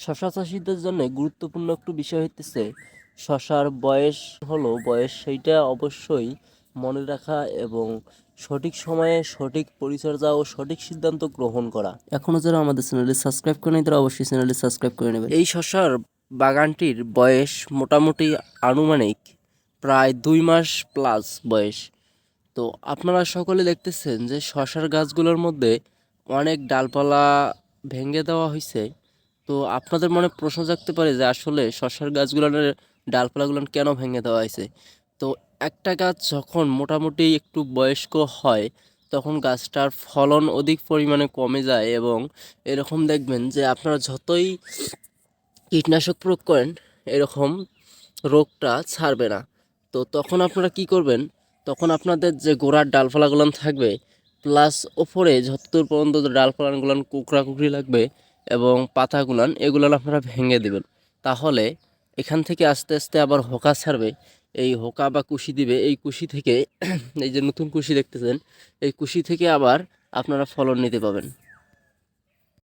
শশা চাষীদের জন্য গুরুত্বপূর্ণ একটু বিষয় হইতেছে শশার বয়স সেইটা অবশ্যই মনে রাখা এবং সঠিক সময়ে সঠিক পরিচর্যা ও সঠিক সিদ্ধান্ত গ্রহণ করা। এখনও যারা আমাদের চ্যানেলটি সাবস্ক্রাইব করেনি তারা অবশ্যই চ্যানেলটি সাবস্ক্রাইব করে নেবেন। এই শশার বাগানটির বয়স মোটামুটি আনুমানিক প্রায় 2 মাস প্লাস বয়স। তো আপনারা সকলে দেখতেছেন যে শশার গাছগুলোর মধ্যে অনেক ডালপালা ভেঙে দেওয়া হয়েছে। তো আপনাদের মনে প্রশ্ন জাগতে পারে যে আসলে শশার গাছগুলোর ডালপালাগুলো কেন ভেঙে দেওয়া হয়েছে। তো একটা গাছ যখন মোটামুটি একটু বয়স্ক হয় তখন গাছটার ফলন অধিক পরিমাণে কমে যায় এবং এরকম দেখবেন যে আপনারা যতই কীটনাশক প্রয়োগ করেন এরকম রোগটা ছাড়বে না। তো তখন আপনারা কি করবেন, তখন আপনাদের যে গোড়ার ডালপালাগুলান থাকবে প্লাস ওপরে যতদূর পর্যন্ত ডালপালাগুলান কুকড়ি লাগবে এবং পাতাগুলান এগুলান আপনারা ভেঙে দিবেন। তাহলে এখান থেকে আস্তে আস্তে আবার হোকা ছাড়বে, এই হোকা বা কুশি দিবে, এই কুশি থেকে এই যে নতুন কুশি দেখতেছেন এই কুশি থেকে আবার আপনারা ফলন নিতে পাবেন।